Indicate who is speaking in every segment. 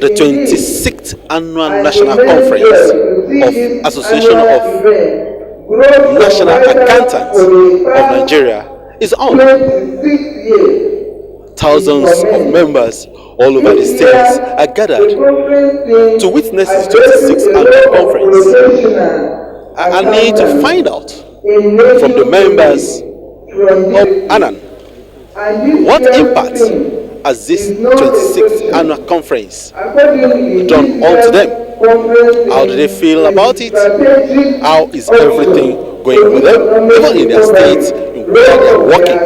Speaker 1: The 26th Annual National Conference of Association of National Accountants of Nigeria is on. Thousands of members all over the states are gathered to witness this 26th Annual Conference. I need to find out from the members of ANAN what impact has this 26th Annual Conference done onto them. How do they feel about it? How is everything going with them, even in their states where they are working?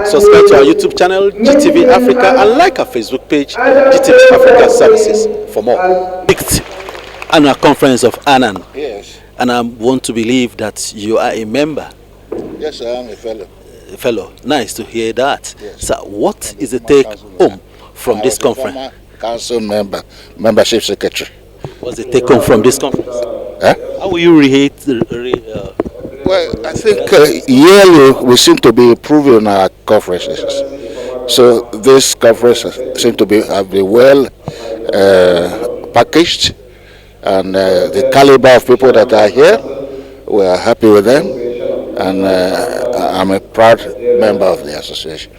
Speaker 1: Subscribe to our YouTube channel, GTV Africa, and like our Facebook page, GTV Africa Services, for more. 6th Annual Conference of ANAN.
Speaker 2: Yes.
Speaker 1: And I want to believe that you are a member.
Speaker 2: Yes, I am a fellow.
Speaker 1: A fellow. Nice to hear that.
Speaker 2: Yes.
Speaker 1: So, what is the take home from this conference?
Speaker 2: Former council member, membership secretary.
Speaker 1: What's the take home from this conference? How will you rate?
Speaker 2: Well, I think yearly we seem to be improving our conferences. So this conference seems to have been well packaged, and the caliber of people that are here, we are happy with them, and I'm a proud member of the association.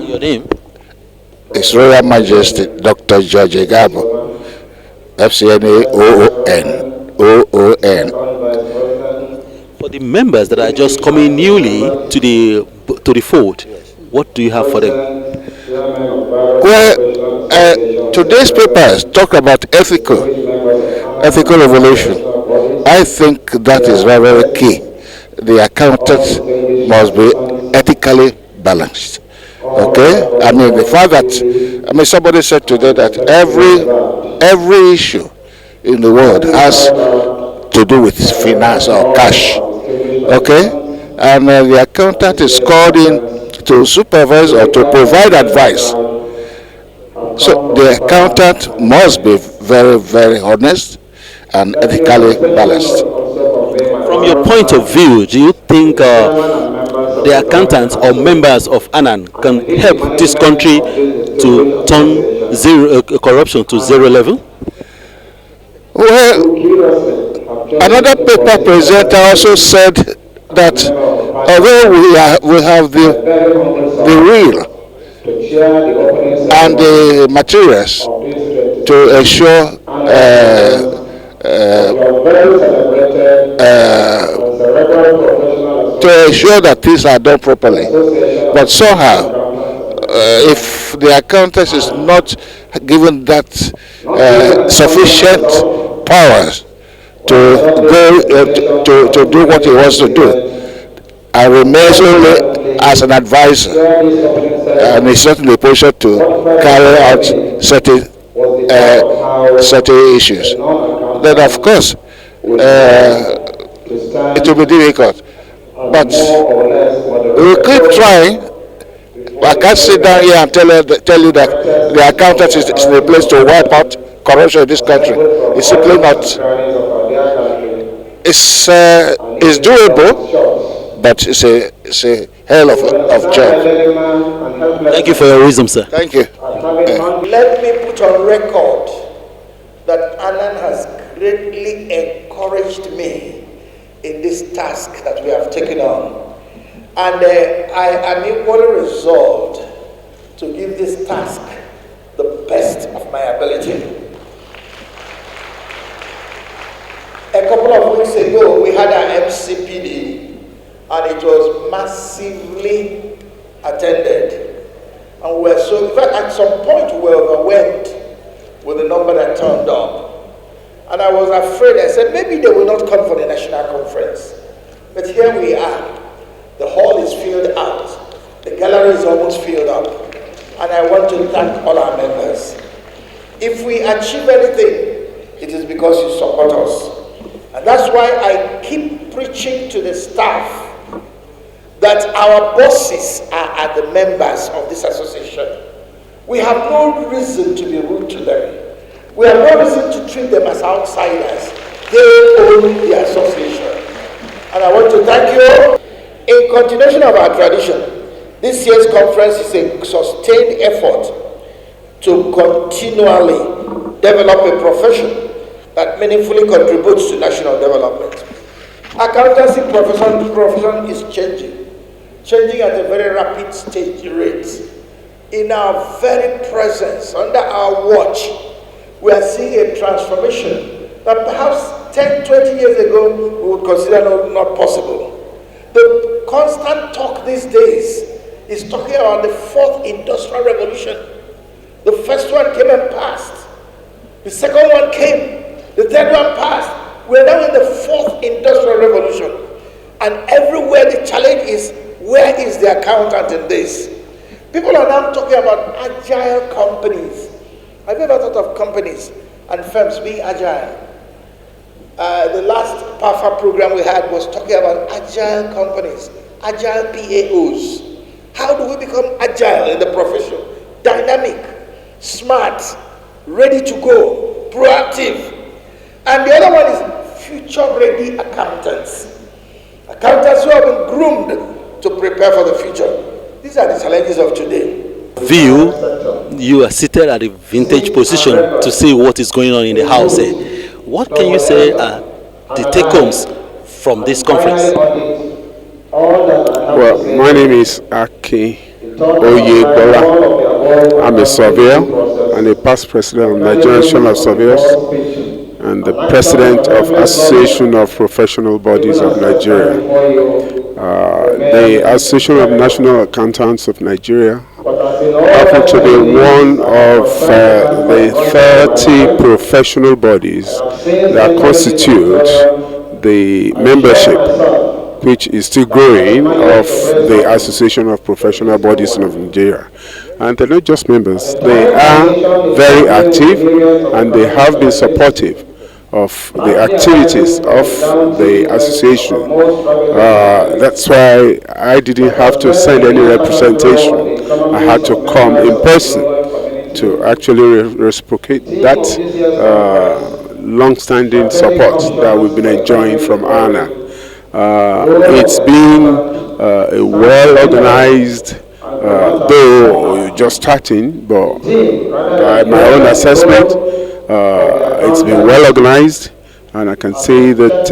Speaker 1: Your name?
Speaker 2: His Royal Majesty Dr. George Gabo, FCNA OON.
Speaker 1: For the members that are just coming newly to the fold, what do you have for them?
Speaker 2: Well, today's papers talk about ethical evolution. I think that is very, very key. The accountants must be ethically balanced. Okay, I mean the fact that somebody said today that every issue in the world has to do with finance or cash. Okay, and the accountant is called in to supervise or to provide advice. So the accountant must be very, very honest and ethically balanced.
Speaker 1: From your point of view, do you think the accountants or members of ANAN can help this country to turn corruption to zero level?
Speaker 2: Well, another paper presenter also said that although we have the real and the materials to ensure that things are done properly, but somehow if the accountant is not given that sufficient powers to go to do what he wants to do, and remains only as an advisor, and is not in a position to carry out certain issues, then of course it will be difficult. But we will keep trying. I can't sit down here and tell you that the accountant is in a place to wipe out corruption in this country. It's simply not. It's doable, but it's a hell of job.
Speaker 1: Thank you for your wisdom, sir.
Speaker 2: Thank you.
Speaker 3: Let me put on record that ANAN has greatly encouraged me in this task that we have taken on. And I am equally resolved to give this task the best of my ability. A couple of weeks ago, we had our MCPD, and it was massively attended. And we were so, in fact, at some point, we were overwhelmed with the number that turned up. And I was afraid. I said, maybe they will not come for the national conference. But here we are. The hall is filled out. The gallery is almost filled up. And I want to thank all our members. If we achieve anything, it is because you support us. And that's why I keep preaching to the staff that our bosses are the members of this association. We have no reason to be rude to them. We have no reason to treat them as outsiders. They own the association. And I want to thank you all. In continuation of our tradition, this year's conference is a sustained effort to continually develop a profession that meaningfully contributes to national development. Accountancy profession is changing at a very rapid stage rate. In our very presence, under our watch, we are seeing a transformation that perhaps 10, 20 years ago we would consider not possible. The constant talk these days is talking about the fourth industrial revolution. The first one came and passed. The second one came. The third one passed. We're now in the fourth industrial revolution. And everywhere the challenge is, where is the accountant in this? People are now talking about agile companies. Have you ever thought of companies and firms being agile? The last PAFA program we had was talking about agile companies, agile PAOs. How do we become agile in the profession? Dynamic, smart, ready to go, proactive. And the other one is future-ready accountants. Accountants who have been groomed to prepare for the future. These are the challenges of today.
Speaker 1: You are seated at a vintage position to see what is going on in the house here. What can you say are the take-homes from this conference?
Speaker 4: Well, my name is Aki Oyebola. I'm a surveyor and a past president of Nigerian Association of Surveyors and the president of Association of Professional Bodies of Nigeria. The Association of National Accountants of Nigeria happen to be one of the 30 professional bodies that constitute the membership, which is still growing, of the Association of Professional Bodies of Nigeria. And they're not just members, they are very active and they have been supportive of the activities of the association. That's why I didn't have to send any representation. I had to come in person to actually reciprocate that long-standing support that we've been enjoying from ANAN. It's been a well-organized, though just starting, but by my own assessment, it's been well organized, and I can say that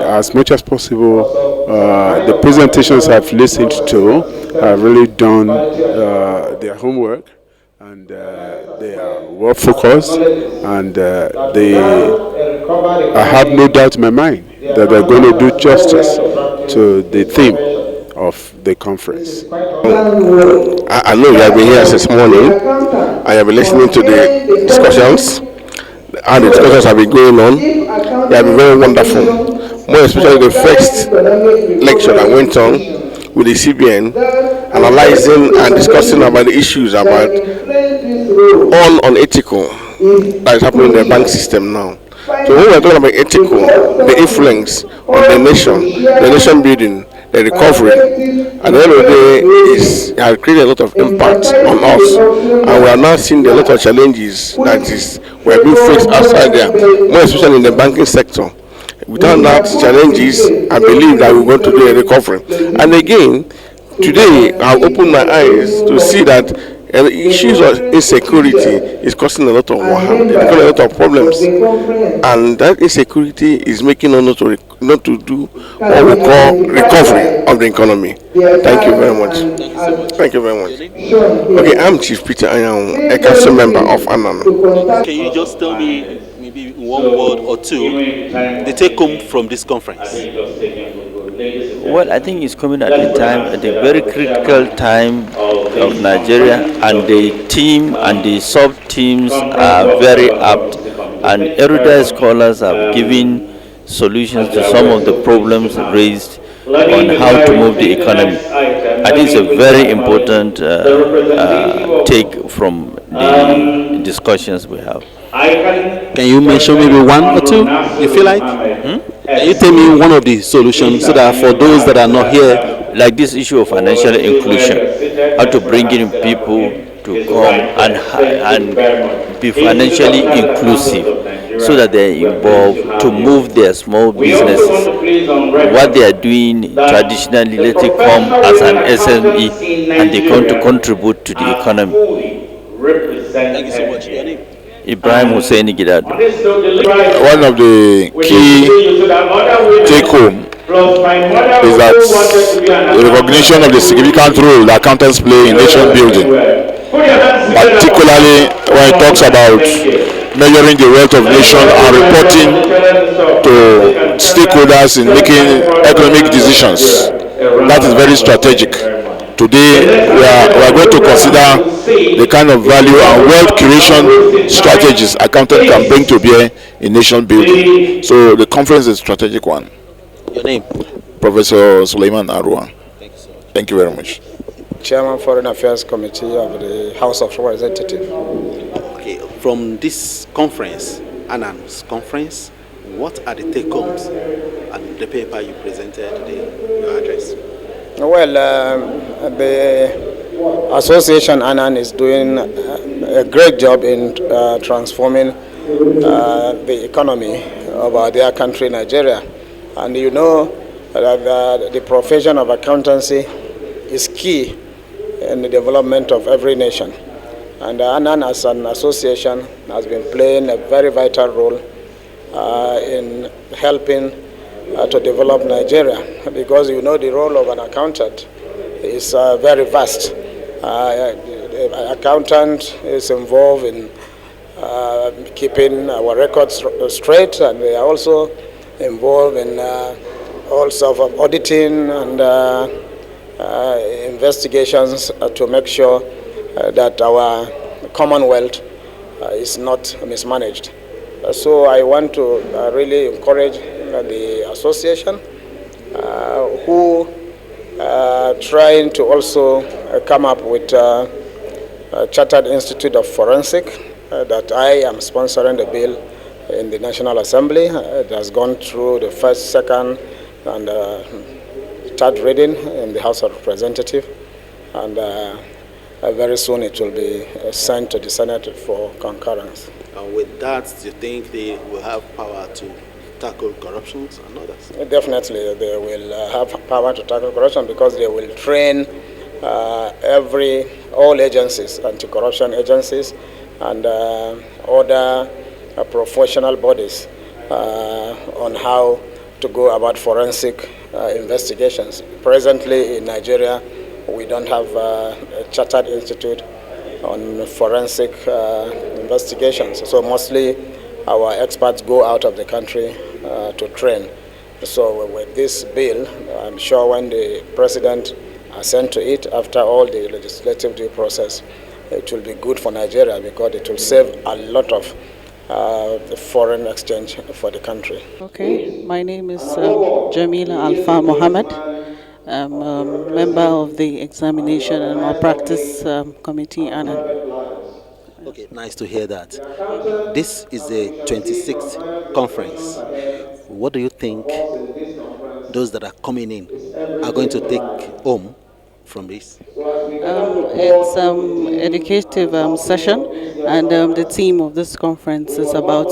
Speaker 4: as much as possible, the presentations I've listened to have really done their homework, and they are well focused, and I have no doubt in my mind that they're going to do justice to the theme of the conference.
Speaker 5: I know you have been here since morning. I have been listening to the discussions, and the discussions have been going on. They have been very wonderful. More especially the first lecture that went on with the CBN, analyzing and discussing about the issues about unethical that is happening in the bank system now. So when we're talking about ethical, the influence on the nation building, the recovery, at the end of the day, it has created a lot of impact on us, and we are now seeing a lot of challenges that we are being faced outside there, more especially in the banking sector. Without that challenges, I believe that we're going to do a recovery. And again, today I've opened my eyes to see that the issues of insecurity is causing a lot of a lot of problems, and that insecurity is making us not to do what we call recovery of the economy. Thank you very much. Thank you very much. Okay, I'm Chief Peter Ayang, a council member of ANAN.
Speaker 1: Can you just tell me, maybe in one word or two, the take home from this conference?
Speaker 6: Well, I think it's coming at a very critical time of Nigeria, and the team and the sub-teams are very apt, and erudite scholars have given solutions to some of the problems raised on how to move the economy. I think it's a very important take from the discussions we have.
Speaker 1: Can you mention maybe one or two, you feel like? Can you tell me one of the solutions so that for those that are not here?
Speaker 6: Like this issue of financial inclusion, how to bring in people to come and be financially inclusive, so that they're involved to move their small businesses. What they are doing traditionally, let it come as an SME, and they come to contribute to the economy.
Speaker 1: Thank you so much. Your name?
Speaker 6: Ibrahim Hussein Gidado.
Speaker 2: One of the key take-home is that the recognition of the significant role that accountants play in nation building, particularly when it talks about measuring the wealth of nation and reporting to stakeholders in making economic decisions. That is very strategic. Today we are going to consider the kind of value and wealth creation strategies accountants can bring to bear in nation building. So the conference is a strategic one.
Speaker 1: Your name?
Speaker 2: Professor Suleiman Arua. Thank you very much.
Speaker 7: Chairman Foreign Affairs Committee of the House of Representatives.
Speaker 1: Okay, from this conference, ANAN's conference, what are the take-homes and the paper you presented today, your address?
Speaker 7: Well, the association ANAN is doing a great job in transforming the economy of our dear country, Nigeria. And you know that the profession of accountancy is key in the development of every nation. And ANAN as an association has been playing a very vital role in helping to develop Nigeria, because you know the role of an accountant is very vast. The accountant is involved in keeping our records straight, and they are also involved in all sorts of auditing and investigations to make sure that our commonwealth is not mismanaged. So I want to really encourage the association who are trying to also come up with a Chartered Institute of Forensic that I am sponsoring the bill in the National Assembly. It has gone through the first, second, and third reading in the House of Representatives, and very soon it will be sent to the Senate for concurrence.
Speaker 1: With that, do you think they will have power to tackle corruption and others?
Speaker 7: Definitely, they will have power to tackle corruption, because they will train all agencies, anti-corruption agencies, and other professional bodies on how to go about forensic investigations. Presently in Nigeria, we don't have a Chartered Institute on forensic investigations. So mostly our experts go out of the country to train. So with this bill, I'm sure when the president assent to it after all the legislative due process, it will be good for Nigeria, because it will save a lot of the foreign exchange for the country.
Speaker 8: Okay, my name is Jamila Alfa Mohammed. I'm a member of the Examination and Malpractice Committee, ANAN.
Speaker 1: Okay, nice to hear that. This is the 26th conference. What do you think those that are coming in are going to take home from this?
Speaker 8: It's educative session, and the theme of this conference is about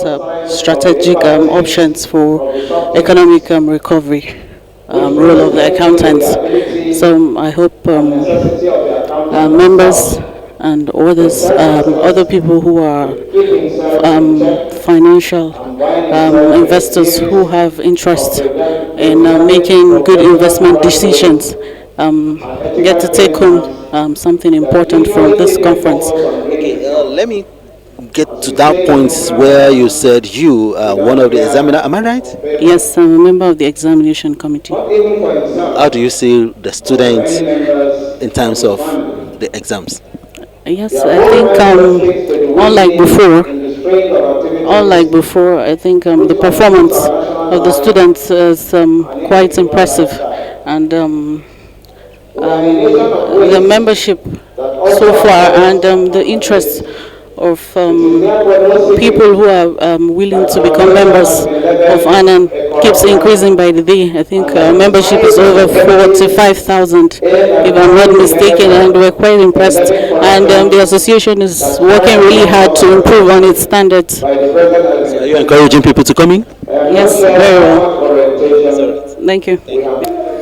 Speaker 8: strategic options for economic recovery, role of the accountants. So I hope members and others, other people who are financial investors who have interest in making good investment decisions get to take home something important from this conference.
Speaker 1: Okay, let me get to that point where you said you are one of the examiners. Am I right?
Speaker 8: Yes, I'm a member of the examination committee.
Speaker 1: How do you see the students in terms of the exams?
Speaker 8: Yes, I think unlike before, I think the performance of the students is quite impressive, and the membership so far and the interest of people who are willing to become members of ANAN keeps increasing by the day. I think membership is over 45,000, if I'm not mistaken, and we're quite impressed. And the association is working really hard to improve on its standards.
Speaker 1: So are you encouraging people to come in?
Speaker 8: Yes, very well. Thank you.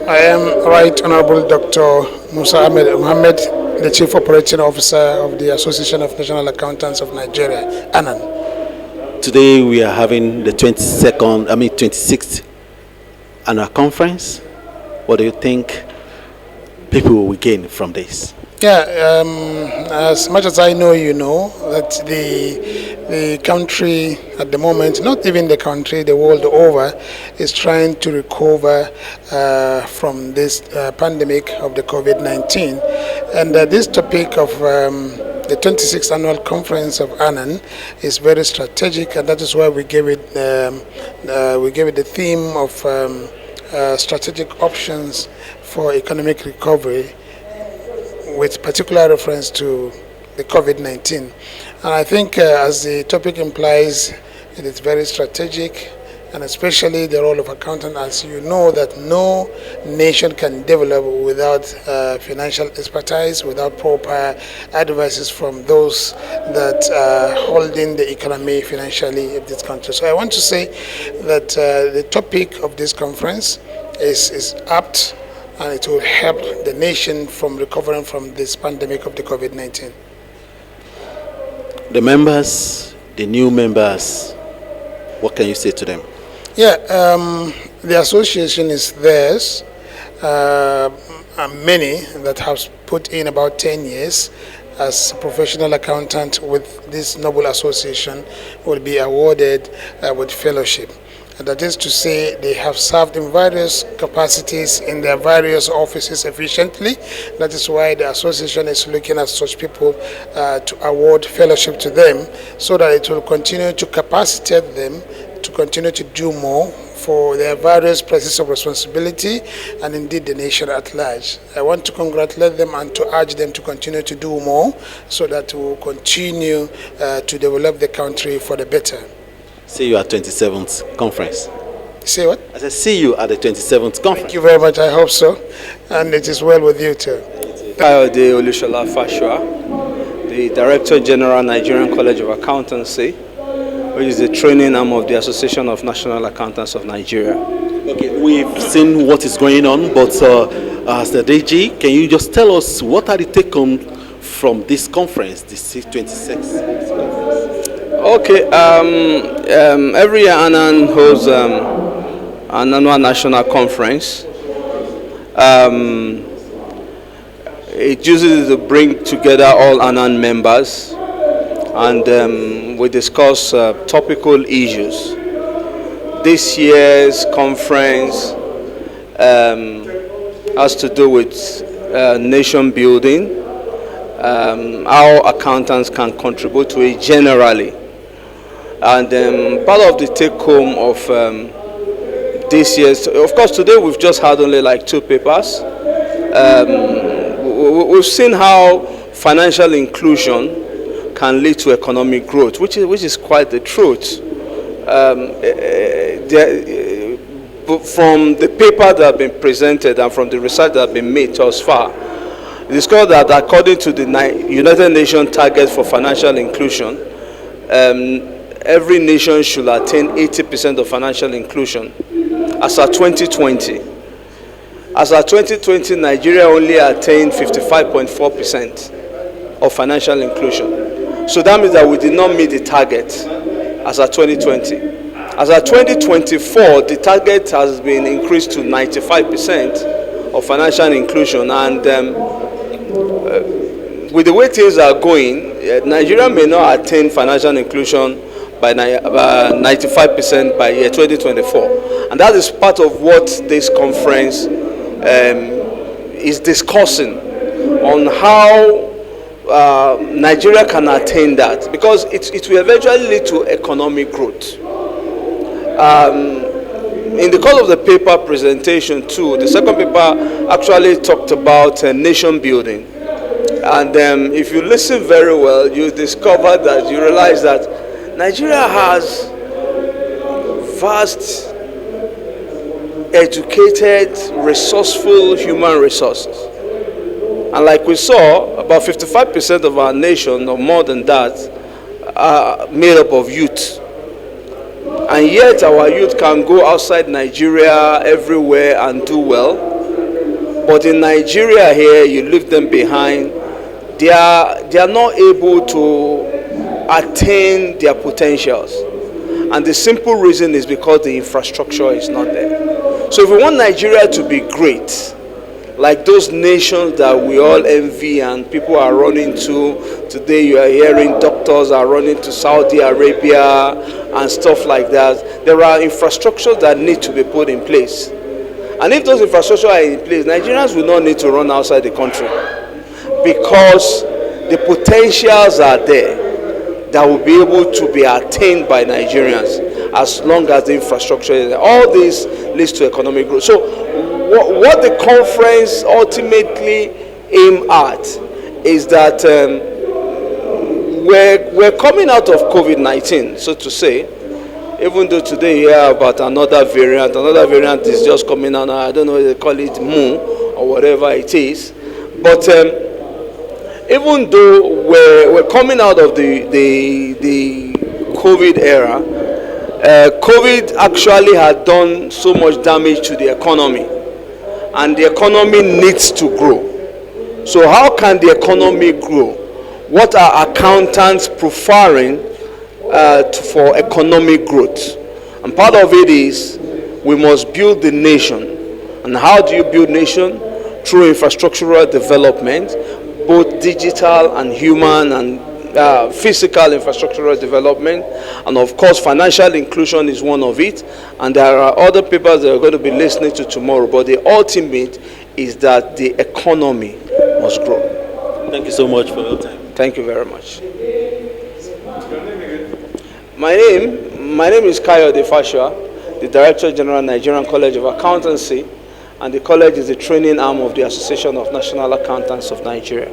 Speaker 9: I am Right Honorable Dr. Musa Ahmed Mohammed, the Chief Operating Officer of the Association of National Accountants of Nigeria, ANAN.
Speaker 1: Today we are having the 26th annual conference. What do you think people will gain from this?
Speaker 9: Yeah, as much as I know, you know that the country at the moment, not even the country, the world over, is trying to recover from this pandemic of the COVID-19. And this topic of the 26th annual conference of ANAN is very strategic, and that is why we gave it the theme of strategic options for economic recovery, with particular reference to the COVID-19. And I think, as the topic implies, it is very strategic, and especially the role of accountant, as you know that no nation can develop without financial expertise, without proper advices from those that are holding the economy financially of this country. So I want to say that the topic of this conference is apt, and it will help the nation from recovering from this pandemic of the COVID-19.
Speaker 1: The members, the new members, what can you say to them?
Speaker 9: Yeah, the association is theirs. Many that have put in about 10 years as a professional accountant with this noble association will be awarded with fellowship. And that is to say, they have served in various capacities in their various offices efficiently. That is why the association is looking at such people to award fellowship to them, so that it will continue to capacitate them to continue to do more for their various places of responsibility, and indeed the nation at large. I want to congratulate them and to urge them to continue to do more, so that we will continue to develop the country for the better.
Speaker 1: See you at 27th conference.
Speaker 9: Say what?
Speaker 1: I said, see you at the 27th conference.
Speaker 9: Thank you very much. I hope so. And it is well with you too.
Speaker 10: Kayode Olushola Fashua, the Director General, Nigerian College of Accountancy, which is the training arm of the Association of National Accountants of Nigeria.
Speaker 1: Okay, we've seen what is going on, but as the DG, can you just tell us what are the take-home from this conference, the 26th conference?
Speaker 10: Okay, every year ANAN holds an annual national conference. It uses to bring together all ANAN members, and we discuss topical issues. This year's conference has to do with nation building, how accountants can contribute to it generally. And part of the take-home of this year's, of course, today we've just had only like 2 papers. We've seen how financial inclusion can lead to economic growth, which is quite the truth. From the paper that have been presented and from the research that have been made thus far, it discovered that according to the United Nations target for financial inclusion, every nation should attain 80% of financial inclusion as of 2020. As of 2020, Nigeria only attained 55.4% of financial inclusion. So that means that we did not meet the target as of 2020. As of 2024, the target has been increased to 95% of financial inclusion, and with the way things are going, Nigeria may not attain financial inclusion by 95% by year 2024. And that is part of what this conference is discussing, on how Nigeria can attain that, because it will eventually lead to economic growth. In the course of the paper presentation too, the second paper actually talked about nation building. And if you listen very well, you discover that you realize that Nigeria has vast, educated, resourceful human resources. And like we saw, about 55% of our nation, or more than that, are made up of youth. And yet our youth can go outside Nigeria everywhere and do well. But in Nigeria here, you leave them behind. They are not able to attain their potentials. And the simple reason is because the infrastructure is not there. So if we want Nigeria to be great, like those nations that we all envy and people are running to, today you are hearing doctors are running to Saudi Arabia and stuff like that, there are infrastructures that need to be put in place. And if those infrastructures are in place, Nigerians will not need to run outside the country, because the potentials are there that will be able to be attained by Nigerians as long as the infrastructure is there. All this leads to economic growth. So what the conference ultimately aimed at is that we're coming out of COVID-19, so to say, even though today you hear about another variant is just coming out, I don't know if they call it Mu or whatever it is, but even though we're coming out of the COVID era, COVID actually had done so much damage to the economy, and the economy needs to grow. So how can the economy grow? What are accountants preferring for economic growth? And part of it is we must build the nation. And how do you build nation? Through infrastructural development, both digital and human and physical infrastructural development, and of course financial inclusion is one of it, and there are other papers that are going to be listening to tomorrow, but the ultimate is that the economy must grow.
Speaker 1: Thank you so much for your time.
Speaker 10: Thank you very much. My name is Kayode Fashua, the Director General, Nigerian College of Accountancy, and the college is the training arm of the Association of National Accountants of Nigeria.